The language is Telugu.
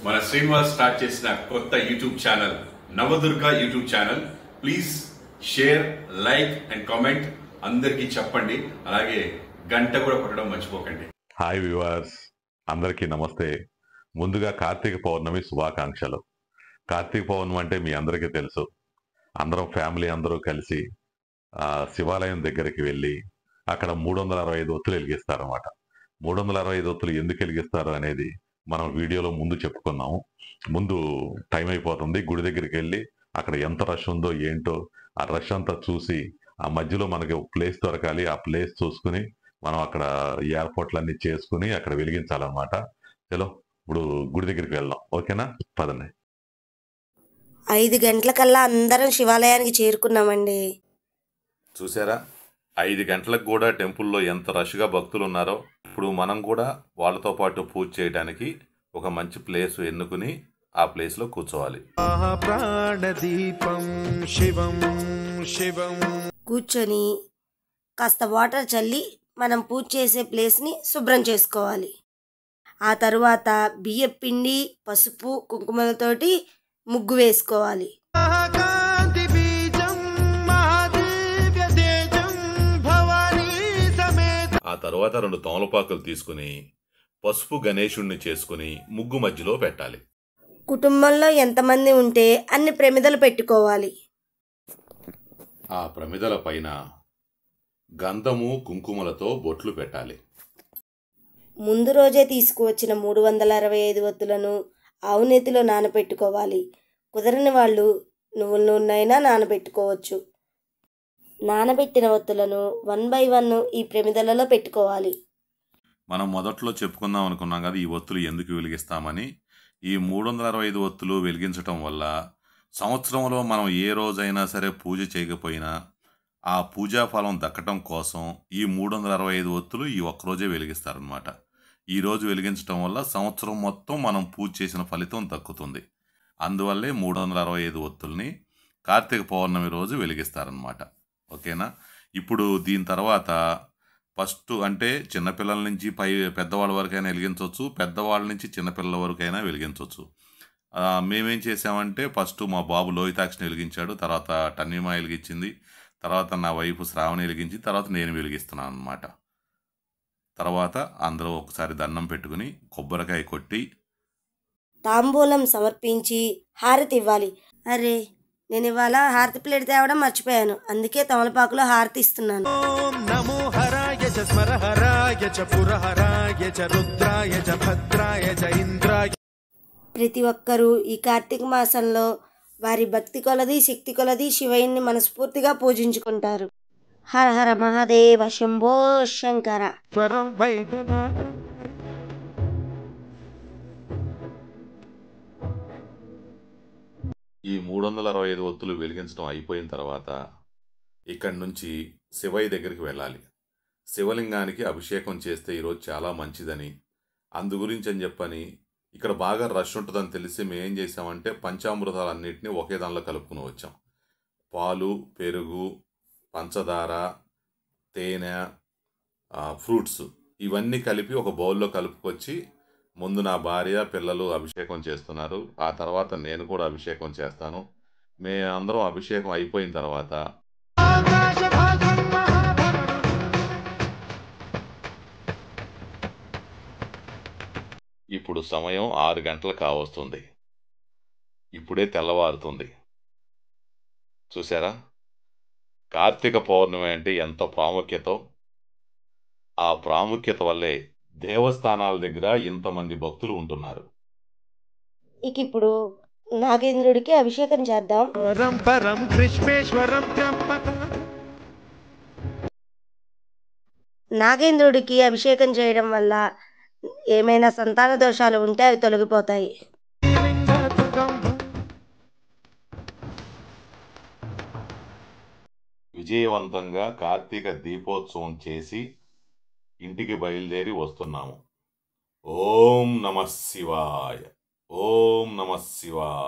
మన శ్రీనివాస్ స్టార్ట్ చేసిన కొత్త YouTube channel Navadurga YouTube channel. Please share, like and comment. అందరికీ చెప్పండి. అలాగే గంట కూడా కొట్టడం మర్చిపోకండి. హాయ్ వ్యూవర్స్, అందరికీ నమస్తే. ముందుగా కార్తీక పౌర్ణమి శుభాకాంక్షలు. కార్తీక పౌర్ణమి అంటే మీ అందరికీ తెలుసు. అందరం ఫ్యామిలీ అందరూ కలిసి శివాలయం దగ్గరికి వెళ్ళి అక్కడ 365 ఒత్తులు వెలిగిస్తారన్నమాట. 365 ఒత్తులు ఎందుకు వెలిగిస్తారు అనేది మనం వీడియోలో ముందు చెప్పుకున్నాము. ముందు టైం అయిపోతుంది. గుడి దగ్గరికి వెళ్ళి అక్కడ ఎంత రష్ ఉందో ఏంటో ఆ రష్ అంతా చూసి ఆ మధ్యలో మనకి ప్లేస్ దొరకాలి. ఆ ప్లేస్ చూసుకుని మనం అక్కడ ఏర్పాట్లన్నీ చేసుకుని అక్కడ వెలిగించాలన్నమాట. చలో ఇప్పుడు గుడి దగ్గరికి వెళ్దాం. ఓకేనా? పదండి. 5 గంటలకల్లా అందరం శివాలయానికి చేరుకున్నామండి. చూసారా, 5 గంటలకు కూడా టెంపుల్లో ఎంత రష్గా భక్తులు ఉన్నారో. ఇప్పుడు మనం కూడా వాళ్ళతో పాటు పూజ చేయడానికి ఒక మంచి ప్లేస్ ఎన్నుకుని ఆ ప్లేస్లో కూర్చోవాలి. కూర్చొని కాస్త వాటర్ చల్లి మనం పూజ చేసే ప్లేస్ని శుభ్రం చేసుకోవాలి. ఆ తరువాత బియ్యం పిండి, పసుపు, కుంకుమలతోటి ముగ్గు వేసుకోవాలి. ఆ తర్వాత 2 తమలపాకులు తీసుకుని పసుపు గణేశుణ్ణి చేసుకుని ముగ్గు మధ్యలో పెట్టాలి. కుటుంబంలో ఎంతమంది ఉంటే అన్ని ప్రమిదలు పెట్టుకోవాలి. ఆ ప్రమిదల పైన గంధము, కుంకుమలతో బొట్లు పెట్టాలి. ముందు రోజే తీసుకువచ్చిన 365 ఒత్తులను ఆవు నెత్తిలో నానబెట్టుకోవాలి. కుదరని వాళ్ళు నువ్వుల నూనెైనా నానబెట్టుకోవచ్చు. నానబెట్టిన ఒత్తులను 1 by 1 ఈ ప్రమిదలలో పెట్టుకోవాలి. మనం మొదట్లో చెప్పుకుందాం అనుకున్నాం కదా, ఈ ఒత్తులు ఎందుకు వెలిగిస్తామని. ఈ 365 ఒత్తులు వెలిగించటం వల్ల సంవత్సరంలో మనం ఏ రోజైనా సరే పూజ చేయకపోయినా ఆ పూజా ఫలం దక్కటం కోసం ఈ 365 ఒత్తులు ఈ ఒక్కరోజే వెలిగిస్తారనమాట. ఈ రోజు వెలిగించటం వల్ల సంవత్సరం మొత్తం మనం పూజ చేసిన ఫలితం దక్కుతుంది. అందువల్లే 365 ఒత్తుల్ని కార్తీక పౌర్ణమి రోజు వెలిగిస్తారనమాట. ఓకేనా? ఇప్పుడు దీని తర్వాత ఫస్ట్ అంటే చిన్నపిల్లల నుంచి పెద్దవాళ్ళ వరకైనా వెలిగించవచ్చు, పెద్దవాళ్ళ నుంచి చిన్నపిల్లల వరకైనా వెలిగించవచ్చు. మేమేం చేసామంటే ఫస్ట్ మా బాబు లోహితాక్షిని వెలిగించాడు, తర్వాత టన్నిమా వెలిగించింది, తర్వాత నా వైఫ్ శ్రావణి వెలిగించి, తర్వాత నేను వెలిగిస్తున్నాను అనమాట. తర్వాత అందరూ ఒకసారి దండం పెట్టుకుని కొబ్బరికాయ కొట్టి తాంబూలం సమర్పించి హారతి ఇవ్వాలి. అరే, నేను ఇవాళ హారతి ప్లేట్ తేవడం మర్చిపోయాను, అందుకే తమలపాకులో హారతి ఇస్తున్నాను. ప్రతి ఒక్కరూ ఈ కార్తీక మాసంలో వారి భక్తి కొలది, శక్తి కొలది శివయ్యని మనస్ఫూర్తిగా పూజించుకుంటారు. హర హర మహాదేవ శంభో శంకర. ఈ 365 ఒత్తులు వెలిగించడం అయిపోయిన తర్వాత ఇక్కడి నుంచి శివయ్య దగ్గరికి వెళ్ళాలి. శివలింగానికి అభిషేకం చేస్తే ఈరోజు చాలా మంచిదని, అందు గురించి అని చెప్పని ఇక్కడ బాగా రష్ ఉంటుందని తెలిసి మేము ఏం చేసామంటే పంచామృతాలన్నింటినీ ఒకే దానిలో కలుపుకుని వచ్చాం. పాలు, పెరుగు, పంచదార, తేనె, ఫ్రూట్స్ ఇవన్నీ కలిపి ఒక బౌల్లో కలుపుకొచ్చి ముందు నా భార్య, పిల్లలు అభిషేకం చేస్తున్నారు. ఆ తర్వాత నేను కూడా అభిషేకం చేస్తాను. అందరం అభిషేకం అయిపోయిన తర్వాత ఇప్పుడు సమయం 6 గంటలు కావస్తుంది. ఇప్పుడే తెల్లవారుతుంది. చూసారా, కార్తీక పౌర్ణమి అంటే ఎంత ప్రాముఖ్యతో. ఆ ప్రాముఖ్యత వల్లే దేవస్థానాల దగ్గర ఇంతమంది భక్తులు ఉంటున్నారు. ఇక ఇప్పుడు నాగేంద్రుడికి అభిషేకం చేద్దాం. నాగేంద్రుడికి అభిషేకం చేయడం వల్ల ఏమైనా సంతాన దోషాలు ఉంటే అవి తొలగిపోతాయి. విజయవంతంగా కార్తీక దీపోత్సవం చేసి ఇంటికి బయలుదేరి వస్తున్నాము. ఓం నమః శివాయ, ఓం నమః శివాయ.